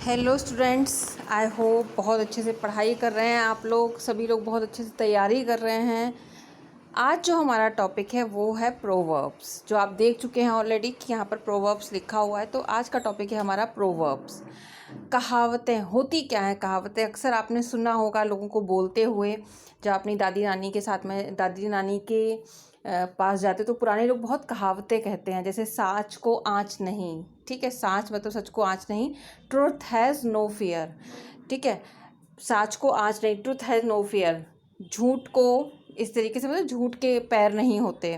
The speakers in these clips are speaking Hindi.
हेलो स्टूडेंट्स, आई होप बहुत अच्छे से पढ़ाई कर रहे हैं। आप लोग सभी लोग बहुत अच्छे से तैयारी कर रहे हैं। आज जो हमारा टॉपिक है वो है प्रोवर्ब्स, जो आप देख चुके हैं ऑलरेडी कि यहाँ पर प्रोवर्ब्स लिखा हुआ है। तो आज का टॉपिक है हमारा प्रोवर्ब्स। कहावतें होती क्या हैं? कहावतें अक्सर आपने सुना होगा लोगों को बोलते हुए, जब अपनी दादी नानी के साथ में दादी नानी के पास जाते तो पुराने लोग बहुत कहावतें कहते हैं, जैसे साच को आँच नहीं। ठीक है, साच मतलब सच को आँच नहीं, ट्रुथ हैज़ नो फियर। ठीक है, साच को आँच नहीं, ट्रुथ हैज़ नो फियर। झूठ को इस तरीके से मतलब झूठ के पैर नहीं होते,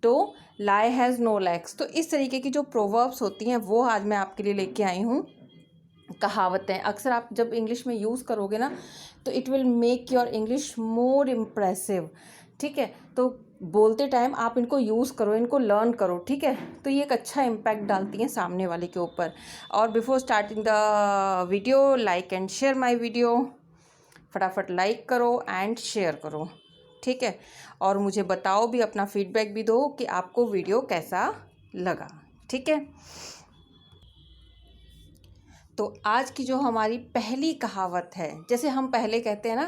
तो लाई हैज़ नो लेग्स। तो इस तरीके की जो प्रोवर्ब्स होती हैं वो आज मैं आपके लिए लेके आई हूँ। कहावतें अक्सर आप जब इंग्लिश में यूज़ करोगे ना तो it will make your English more impressive. ठीक है, तो बोलते टाइम आप इनको यूज़ करो, इनको लर्न करो। ठीक है, तो ये एक अच्छा इम्पैक्ट डालती हैं सामने वाले के ऊपर। और before starting the video, like and share my video. फटाफट लाइक करो एंड शेयर करो। ठीक है, और मुझे बताओ भी, अपना फीडबैक भी दो कि आपको वीडियो कैसा लगा। ठीक है, तो आज की जो हमारी पहली कहावत है, जैसे हम पहले कहते हैं ना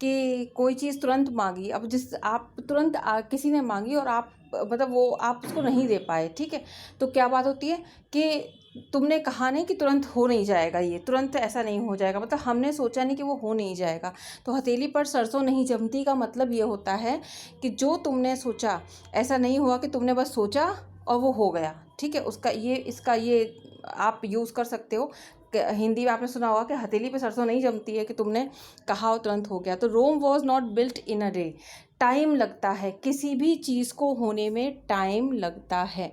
कि कोई चीज़ तुरंत मांगी, अब जिस आप तुरंत किसी ने मांगी और आप मतलब वो आप उसको नहीं दे पाए। ठीक है, तो क्या बात होती है कि तुमने कहा नहीं कि तुरंत हो नहीं जाएगा, ये तुरंत ऐसा नहीं हो जाएगा, मतलब हमने सोचा नहीं कि वो हो नहीं जाएगा। तो हथेली पर सरसों नहीं जमती का मतलब ये होता है कि जो तुमने सोचा ऐसा नहीं हुआ कि तुमने बस सोचा और वो हो गया। ठीक है, उसका ये इसका ये आप यूज़ कर सकते हो। हिंदी में आपने सुना होगा कि हथेली पे सरसों नहीं जमती है, कि तुमने कहा और तुरंत हो गया। तो Rome was not built in a day. Time लगता है, किसी भी चीज़ को होने में टाइम लगता है।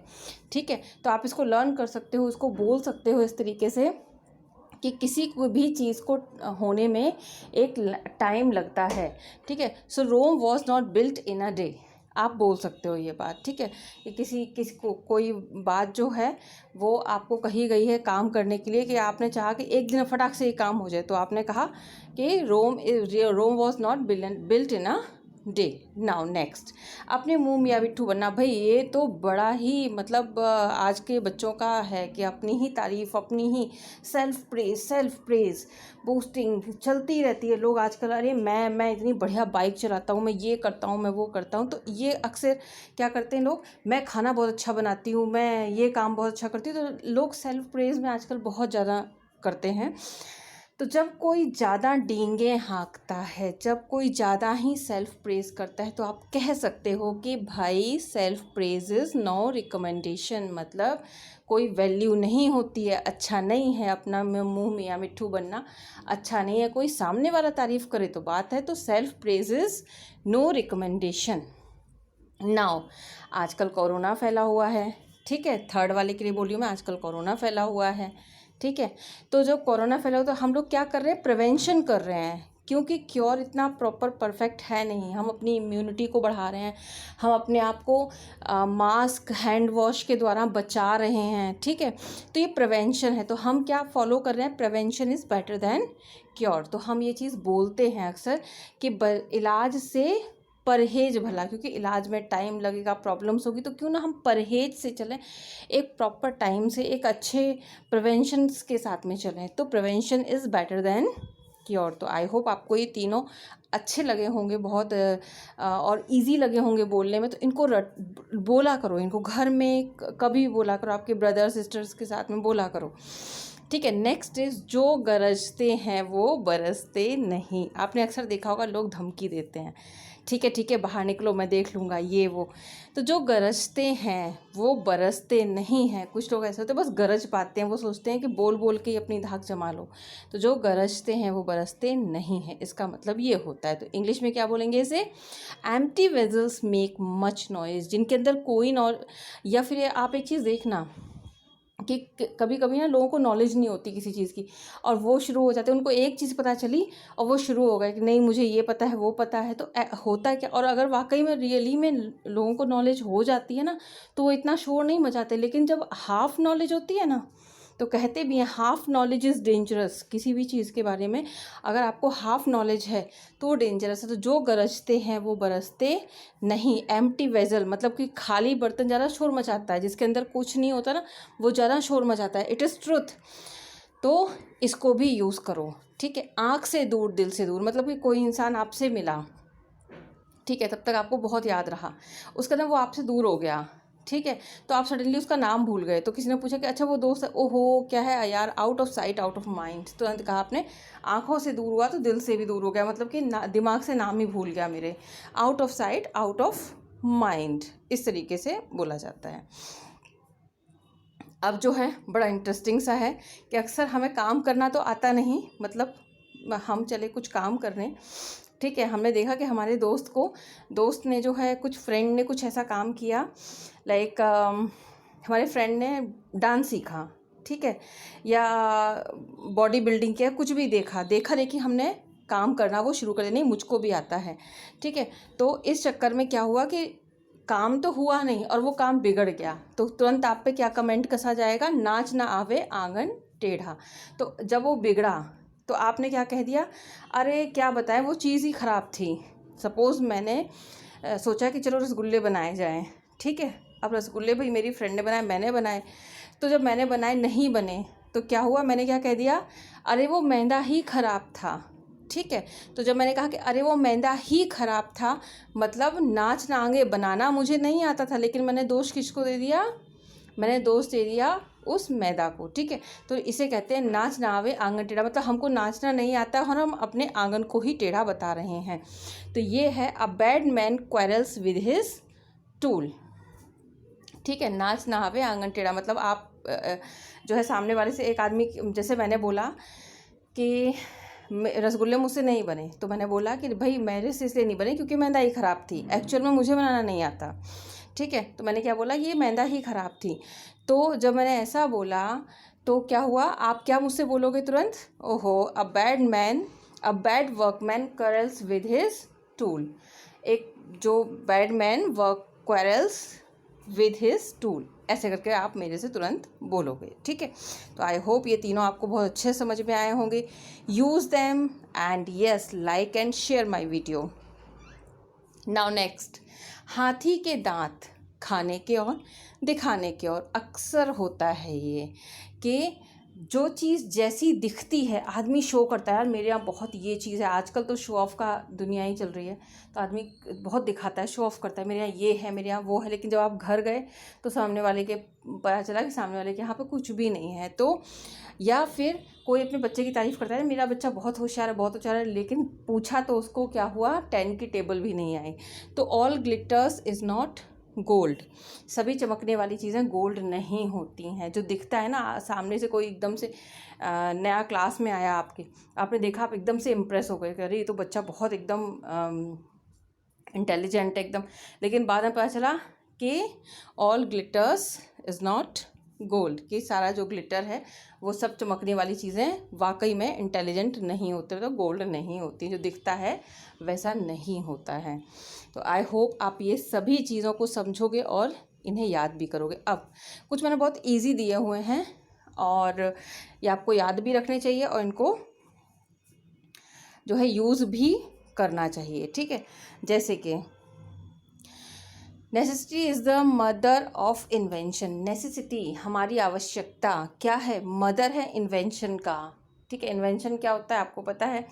ठीक है, तो आप इसको लर्न कर सकते हो, इसको बोल सकते हो इस तरीके से कि किसी को भी चीज़ को होने में एक टाइम लगता है। ठीक है, so Rome was not built in a day. आप बोल सकते हो ये बात। ठीक है, कि किसी को कोई बात जो है वो आपको कही गई है काम करने के लिए, कि आपने चाहा कि एक दिन फटाक से ये काम हो जाए, तो आपने कहा कि Rome was not built in a day. Now next, अपने मुंह मियाँ बिट्ठू बनना। भाई ये तो बड़ा ही मतलब आज के बच्चों का है कि अपनी ही तारीफ, अपनी ही सेल्फ प्रेज बूस्टिंग चलती रहती है। लोग आजकल, अरे मैं इतनी बढ़िया बाइक चलाता हूँ, मैं ये करता हूँ, मैं वो करता हूँ। तो ये अक्सर क्या करते हैं लोग, मैं खाना बहुत अच्छा बनाती हूँ, मैं ये काम बहुत अच्छा करती हूँ। तो लोग सेल्फ प्रेज में आजकल बहुत ज़्यादा करते हैं। तो जब कोई ज़्यादा डींगे हाँकता है, जब कोई ज़्यादा ही सेल्फ प्रेज करता है, तो आप कह सकते हो कि भाई self praise is no recommendation. मतलब कोई वैल्यू नहीं होती है, अच्छा नहीं है, अपना मुंह मियाँ मिट्ठू बनना अच्छा नहीं है। कोई सामने वाला तारीफ़ करे तो बात है, तो self praise is no recommendation. Now आजकल कोरोना फैला हुआ है। ठीक है, थर्ड वाले के लिए बोलियो मैं, आजकल कोरोना फैला हुआ है। ठीक है, तो जब कोरोना फैला हुआ तो हम लोग क्या कर रहे हैं, प्रिवेंशन कर रहे हैं, क्योंकि क्योर इतना प्रॉपर परफेक्ट है नहीं। हम अपनी इम्यूनिटी को बढ़ा रहे हैं, हम अपने आप को मास्क हैंड वॉश के द्वारा बचा रहे हैं। ठीक है, तो ये प्रिवेंशन है। तो हम क्या फॉलो कर रहे हैं, prevention is better than cure. तो हम ये चीज़ बोलते हैं अक्सर कि इलाज से परहेज भला, क्योंकि इलाज में टाइम लगेगा, प्रॉब्लम्स होगी, तो क्यों ना हम परहेज से चलें, एक प्रॉपर टाइम से, एक अच्छे प्रिवेंशंस के साथ में चलें। तो prevention is better than cure. तो आई होप आपको ये तीनों अच्छे लगे होंगे बहुत, और इजी लगे होंगे बोलने में। तो इनको बोला करो, इनको घर में कभी बोला करो, आपके ब्रदर सिस्टर्स के साथ में बोला करो। ठीक है, नेक्स्ट इज, जो गरजते हैं वो बरसते नहीं। आपने अक्सर देखा होगा लोग धमकी देते हैं, ठीक है बाहर निकलो मैं देख लूँगा ये वो। तो जो गरजते हैं वो बरसते नहीं हैं। कुछ लोग ऐसे होते हैं बस गरज पाते हैं, वो सोचते हैं कि बोल बोल के ही अपनी धाक जमा लो। तो जो गरजते हैं वो बरसते नहीं हैं, इसका मतलब ये होता है। तो इंग्लिश में क्या बोलेंगे इसे, empty vessels make much noise. जिनके अंदर कोई या फिर आप एक चीज़ देखना कि कभी कभी ना लोगों को नॉलेज नहीं होती किसी चीज़ की, और वो शुरू हो जाते हैं, उनको एक चीज़ पता चली और वो शुरू हो गए कि नहीं मुझे ये पता है वो पता है। तो होता है क्या, और अगर वाकई में रियली में लोगों को नॉलेज हो जाती है ना तो वो इतना शोर नहीं मचाते। लेकिन जब हाफ नॉलेज होती है ना, तो कहते भी हैं हाफ नॉलेज इज़ डेंजरस। किसी भी चीज़ के बारे में अगर आपको हाफ नॉलेज है तो वो डेंजरस है। तो जो गरजते हैं वो बरसते नहीं। एम्प्टी वेजल मतलब कि खाली बर्तन ज़्यादा शोर मचाता है, जिसके अंदर कुछ नहीं होता ना वो ज़्यादा शोर मचाता है। It is truth. तो इसको भी यूज़ करो, ठीक है। आँख से दूर दिल से दूर, मतलब कि कोई इंसान आपसे मिला, ठीक है, तब तक आपको बहुत याद रहा, उसका ना वो आपसे दूर हो गया, ठीक है, तो आप सडनली उसका नाम भूल गए, तो किसी ने पूछा कि अच्छा वो दोस्त है, ओहो क्या है यार, out of sight out of mind, तुरंत कहा आपने आंखों से दूर हुआ तो दिल से भी दूर हो गया, मतलब कि दिमाग से नाम ही भूल गया मेरे, out of sight out of mind, इस तरीके से बोला जाता है। अब जो है बड़ा इंटरेस्टिंग सा है कि अक्सर हमें काम करना तो आता नहीं, मतलब हम चले कुछ काम करने, ठीक है, हमने देखा कि हमारे दोस्त ने जो है, कुछ फ्रेंड ने कुछ ऐसा काम किया, लाइक हमारे फ्रेंड ने डांस सीखा, ठीक है, या बॉडी बिल्डिंग किया, कुछ भी देखा देखी हमने काम करना वो शुरू कर दिया, नहीं मुझको भी आता है, ठीक है, तो इस चक्कर में क्या हुआ कि काम तो हुआ नहीं और वो काम बिगड़ गया, तो तुरंत आप पे क्या कमेंट कसा जाएगा, नाच ना आवे आंगन टेढ़ा। तो जब वो बिगड़ा तो आपने क्या कह दिया, अरे क्या बताएं वो चीज़ ही ख़राब थी। सपोज़ मैंने सोचा कि चलो रसगुल्ले बनाए जाएं, ठीक है, अब रसगुल्ले भाई मेरी फ्रेंड ने बनाए, मैंने बनाए, तो जब मैंने बनाए नहीं बने तो क्या हुआ, मैंने क्या कह दिया, अरे वो मैदा ही ख़राब था, ठीक है। तो जब मैंने कहा कि अरे वो मैदा ही ख़राब था, मतलब नाच ना आगे बनाना मुझे नहीं आता था, लेकिन मैंने दोष किसको दे दिया, मैंने दोष दे दिया उस मैदा को, ठीक है। तो इसे कहते हैं नाच ना आवे आंगन टेढ़ा, मतलब हमको नाचना नहीं आता और हम अपने आंगन को ही टेढ़ा बता रहे हैं। तो ये है a bad man quarrels with his tool, ठीक है, नाच ना आवे आंगन टेढ़ा, मतलब आप जो है सामने वाले से एक आदमी, जैसे मैंने बोला कि रसगुल्ले मुझसे नहीं बने, तो मैंने बोला कि भाई मेरे से इसलिए नहीं बने क्योंकि मैदा ही ख़राब थी, एक्चुअल में मुझे बनाना नहीं आता, ठीक है, तो मैंने क्या बोला, ये मैदा ही ख़राब थी। तो जब मैंने ऐसा बोला तो क्या हुआ, आप क्या मुझसे बोलोगे तुरंत, ओहो a bad workman quarrels with his tool, एक जो bad man work quarrels with his tool, ऐसे करके आप मेरे से तुरंत बोलोगे, ठीक है। तो आई होप ये तीनों आपको बहुत अच्छे समझ में आए होंगे। Use them and yes like and share my video. Now next, हाथी के दांत खाने के और दिखाने के और। अक्सर होता है ये कि जो चीज़ जैसी दिखती है आदमी शो करता है, यार मेरे यहाँ बहुत ये चीज़ है, आजकल तो शो ऑफ का दुनिया ही चल रही है, तो आदमी बहुत दिखाता है, शो ऑफ करता है, मेरे यहाँ ये है, मेरे यहाँ वो है, लेकिन जब आप घर गए तो सामने वाले के पता चला कि सामने वाले के यहाँ पे कुछ भी नहीं है। तो या फिर कोई अपने बच्चे की तारीफ़ करता है, मेरा बच्चा बहुत होशियार है बहुत होशियार है, लेकिन पूछा तो उसको क्या हुआ, 10 की टेबल भी नहीं आई। तो all glitters is not gold, सभी चमकने वाली चीज़ें गोल्ड नहीं होती हैं। जो दिखता है ना, सामने से कोई एकदम से नया क्लास में आया आपने देखा, आप एकदम से इम्प्रेस हो गए कि अरे ये तो बच्चा बहुत एकदम इंटेलिजेंट है एकदम, लेकिन बाद में पता चला कि all glitters is not gold, कि सारा जो ग्लिटर है वो सब चमकने वाली चीज़ें वाकई में इंटेलिजेंट नहीं होते, तो गोल्ड नहीं होती, जो दिखता है वैसा नहीं होता है। तो आई होप आप ये सभी चीज़ों को समझोगे और इन्हें याद भी करोगे। अब कुछ मैंने बहुत इजी दिए हुए हैं और ये आपको याद भी रखने चाहिए और इनको जो है यूज़ भी करना चाहिए, ठीक है। जैसे कि necessity is the mother of invention, necessity हमारी आवश्यकता क्या है, मदर है इन्वेंशन का, ठीक है। इन्वेंशन क्या होता है आपको पता है,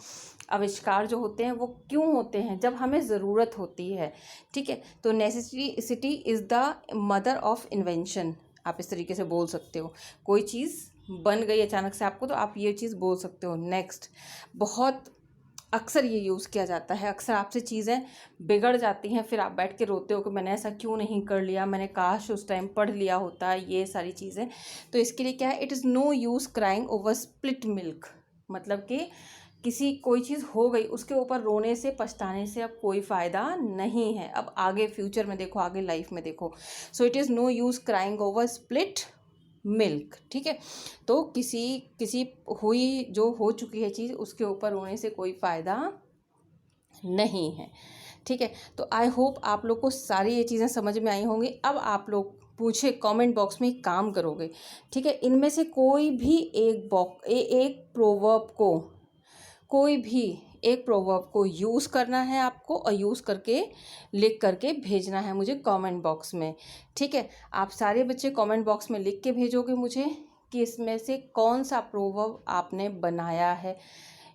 आविष्कार जो होते हैं वो क्यों होते हैं, जब हमें ज़रूरत होती है, ठीक है। तो necessity is the mother of invention, आप इस तरीके से बोल सकते हो, कोई चीज़ बन गई अचानक से आपको तो आप ये चीज़ बोल सकते हो। नेक्स्ट, बहुत अक्सर ये यूज़ किया जाता है, अक्सर आपसे चीज़ें बिगड़ जाती हैं, फिर आप बैठ के रोते हो कि मैंने ऐसा क्यों नहीं कर लिया, मैंने काश उस टाइम पढ़ लिया होता, ये सारी चीज़ें। तो इसके लिए क्या है, it is no use crying over split milk, मतलब कि कोई चीज़ हो गई उसके ऊपर रोने से पछताने से अब कोई फ़ायदा नहीं है, अब आगे फ्यूचर में देखो, आगे लाइफ में देखो। So it is no use crying over split milk, ठीक है। तो किसी हुई जो हो चुकी है चीज़ उसके ऊपर रोने से कोई फ़ायदा नहीं है, ठीक है। तो आई होप आप लोग को सारी ये चीज़ें समझ में आई होंगी। अब आप लोग पूछे कमेंट बॉक्स में एक काम करोगे, ठीक है, इनमें से कोई भी एक प्रोवर्ब को, कोई भी एक प्रोवर्ब को यूज़ करना है आपको और यूज़ करके लिख करके भेजना है मुझे कमेंट बॉक्स में, ठीक है। आप सारे बच्चे कमेंट बॉक्स में लिख के भेजोगे मुझे कि इसमें से कौन सा प्रोवर्ब आपने बनाया है,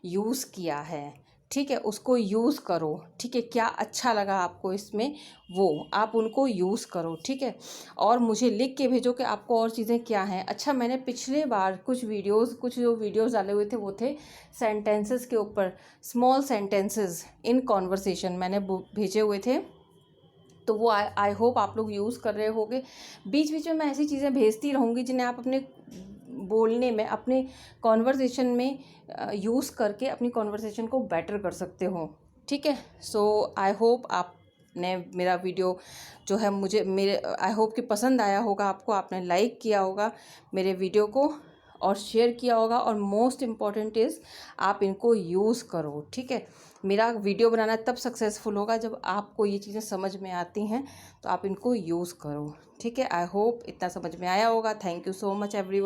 यूज़ किया है, ठीक है, उसको यूज़ करो, ठीक है, क्या अच्छा लगा आपको इसमें वो आप उनको यूज़ करो, ठीक है। और मुझे लिख के भेजो कि आपको और चीज़ें क्या हैं। अच्छा, मैंने पिछले बार कुछ जो वीडियोस डाले हुए थे वो थे सेंटेंसेस के ऊपर, स्मॉल सेंटेंसेस इन कॉन्वर्सेशन मैंने भेजे हुए थे, तो वो आई होप आप लोग यूज़ कर रहे होगे। बीच बीच में मैं ऐसी चीज़ें भेजती रहूँगी जिन्हें आप अपने बोलने में, अपने कॉन्वर्सेशन में यूज़ करके अपनी कॉन्वर्सेशन को बेटर कर सकते हो, ठीक है। सो आई होप आपने मेरा वीडियो जो है मेरे आई होप कि पसंद आया होगा आपको, आपने लाइक किया होगा मेरे वीडियो को और शेयर किया होगा, और मोस्ट इम्पॉर्टेंट इज़ आप इनको यूज़ करो, ठीक है। मेरा वीडियो बनाना तब सक्सेसफुल होगा जब आपको ये चीज़ें समझ में आती हैं, तो आप इनको यूज़ करो, ठीक है। आई होप इतना समझ में आया होगा। Thank you so much everyone.